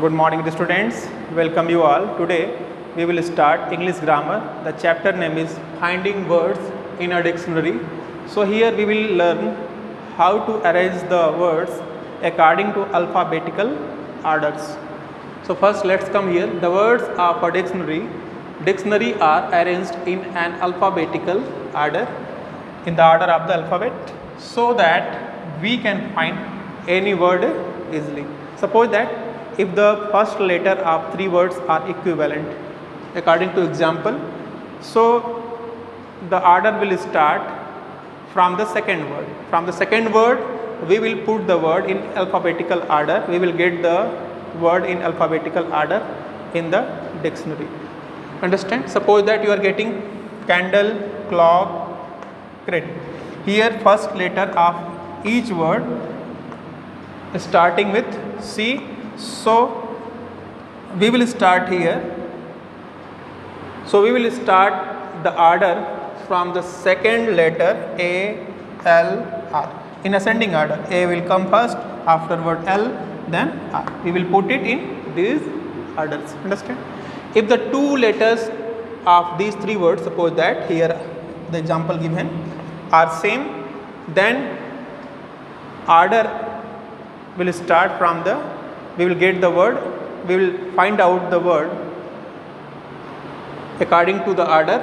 Good morning, the students. Welcome you all. Today we will start English grammar. The chapter name is Finding Words in a Dictionary. So here we will learn how to arrange the words according to alphabetical orders. So first let's come here. The words of a dictionary are arranged in an alphabetical order, in the order of the alphabet, so that we can find any word easily. Suppose that if the first letter of three words are equivalent according to example, so the order will start from the second word. From the second word we will put the word in alphabetical order. We will get the word in alphabetical order in the dictionary. Understand? Suppose that you are getting candle, clock, crate. Here first letter of each word starting with C. So we will start here. So we will start the order from the second letter A, L, R in ascending order. A will come first, afterward L, then R. We will put it in these orders. Understand? If the two letters of these three words, suppose that here the example given, are same, then order will start from the, we will get the word, we will find out the word according to the order,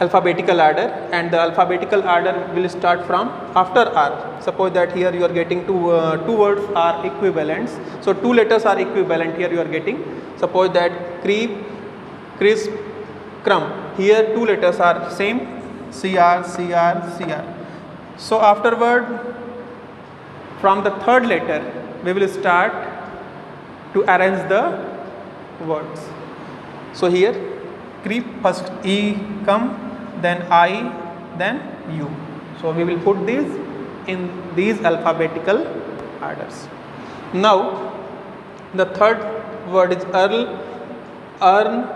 alphabetical order, and the alphabetical order will start from after R. Suppose that here you are getting two words are equivalents, so two letters are equivalent. Here you are getting, suppose that creep, crisp, crumb. Here two letters are same, CR, CR, CR. So afterward from the third letter we will start to arrange the words. So here creep, first E come, then I, then U. So we will put these in these alphabetical orders. Now the third word is earl, earn,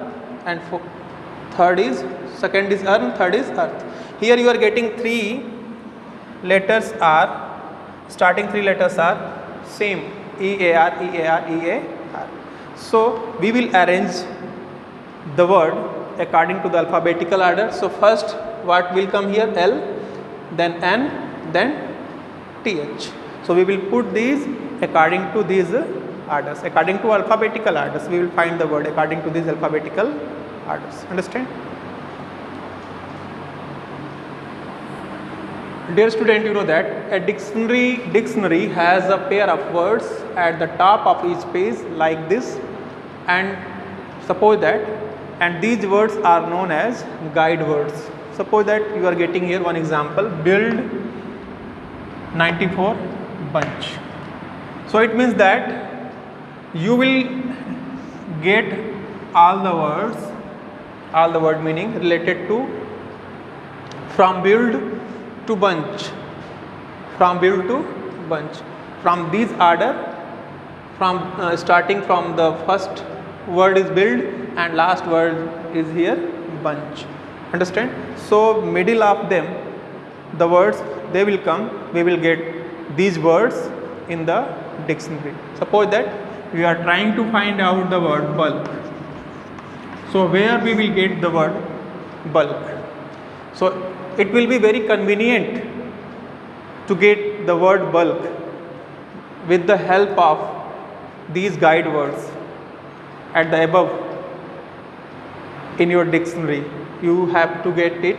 and second is earn, third is earth. Here you are getting three letters are, starting three letters are same, EAR, EAR, EAR. So we will arrange the word according to the alphabetical order. So first what will come here? L, then N, then TH. So we will put these according to these orders. According to alphabetical orders we will find the word according to these alphabetical orders. Understand? Dear student, you know that a dictionary has a pair of words at the top of each page like this, and suppose that, and these words are known as guide words. Suppose that you are getting here one example, build 94 bunch. So it means that you will get all the word meaning related to from build to bunch, from build to bunch, from these order, from starting from the first word is build and last word is here bunch. Understand? So middle of them the words they will come, we will get these words in the dictionary. Suppose that we are trying to find out the word bulk. So where we will get the word bulk? So it will be very convenient to get the word bulk with the help of these guide words at the above in your dictionary. You have to get it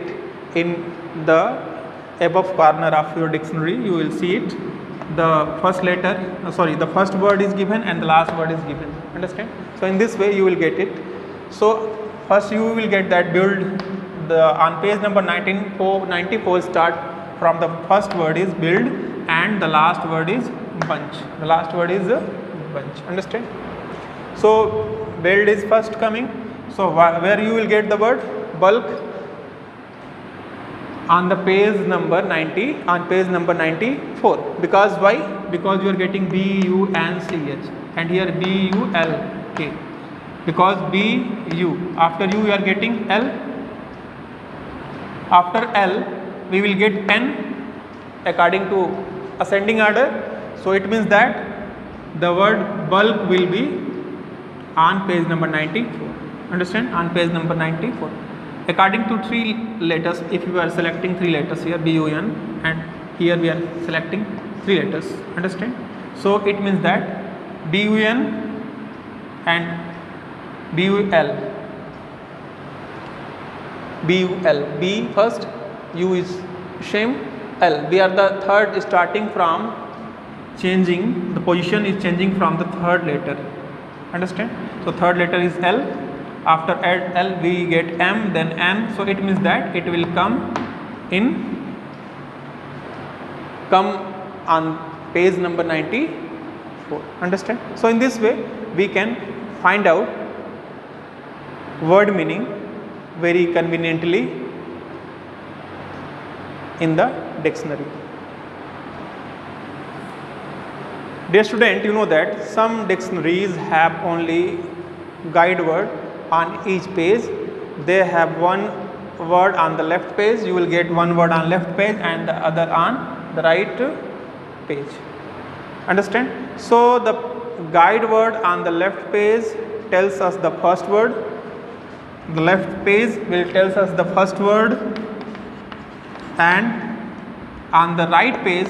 in the above corner of your dictionary. You will see it. The first the first word is given and the last word is given. Understand? So in this way you will get it. So first you will get that build. On page number 94 start from the first word is build and the last word is bunch. The last word is bunch. Understand? So build is first coming. So where you will get the word bulk? On the page number 90, on page number 94. Because why? Because you are getting BUNCH and here BULK. Because BU, after U you are getting L. After L we will get N according to ascending order. So it means that the word bulk will be on page number 94. Understand? On page number 94. According to three letters, if you are selecting three letters here, BUN, and here we are selecting three letters. Understand? So it means that BUN and BUL. BUL. B first, U is shame, L. We are the third, starting from changing, the position is changing from the third letter. Understand? So third letter is L. After L we get M, then N. So it means that it will come on page number 94. Understand? So in this way we can find out word meaning very conveniently in the dictionary. Dear student, you know that some dictionaries have only guide word on each page. They have one word on the left page, you will get one word on left page and the other on the right page. Understand? So the guide word on the left page tells us the first word, the left page will tells us the first word, and on the right page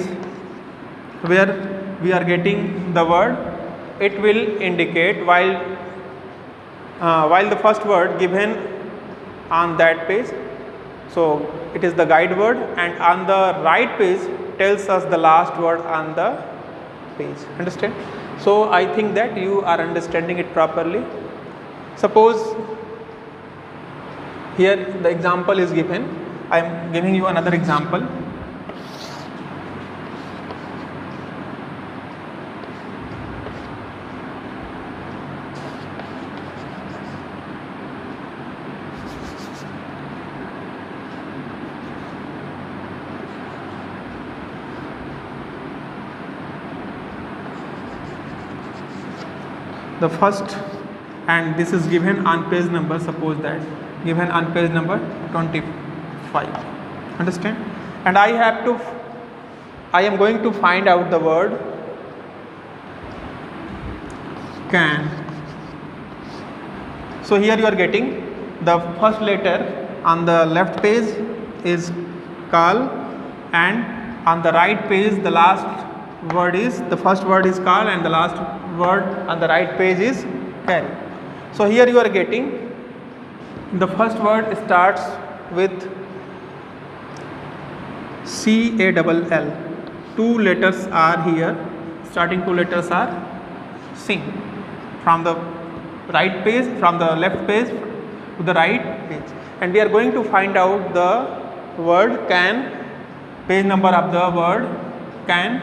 where we are getting the word, it will indicate while the first word given on that page, so it is the guide word, and on the right page tells us the last word on the page. Understand? So I think that you are understanding it properly. Suppose here the example is given. I am giving you another example. The first, and this is given on page number, suppose that given on page number 25. Understand? And I am going to find out the word can. So here you are getting the first letter on the left page is Kal, and on the right page the last word is, the first word is Kal and the last word on the right page is carry. So here you are getting the first word starts with CALL. Two letters are here, starting two letters are sing. From the right page, from the left page to the right page, and we are going to find out the word can, page number of the word can.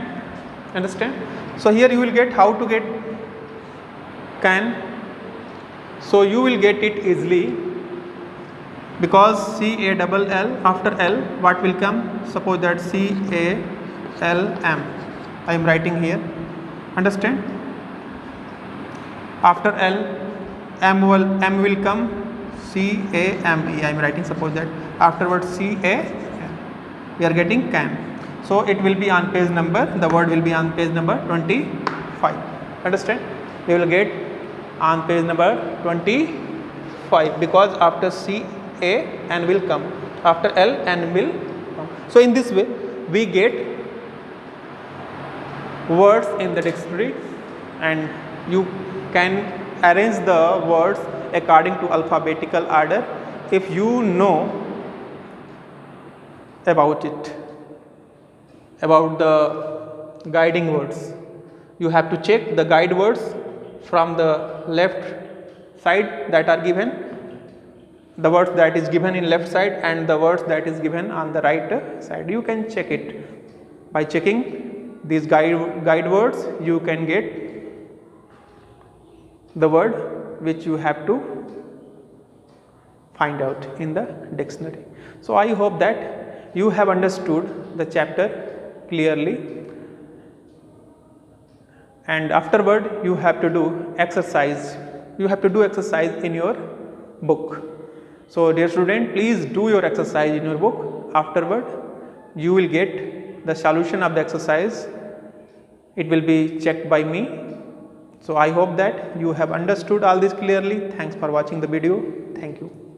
Understand? So here you will get how to get can. So you will get it easily, because CALL, after L what will come? Suppose that CALM, I am writing here. Understand? After L M will come, CAME, I am writing. Suppose that afterwards CA, we are getting can. So it will be on page number, the word will be on page number 25. Understand? We will get on page number 25, because after C A N will come, after L N will come. So in this way we get words in the dictionary, and you can arrange the words according to alphabetical order if you know about it, about the guiding words. You have to check the guide words from the left side that are given, the words that is given in left side and the words that is given on the right side. You can check it by checking these guide words. You can get the word which you have to find out in the dictionary. So I hope that you have understood the chapter clearly, and afterward you have to do exercise. You have to do exercise in your book. So dear student, please do your exercise in your book. Afterward you will get the solution of the exercise. It will be checked by me, So I hope that you have understood all this clearly. Thanks for watching the video. Thank you.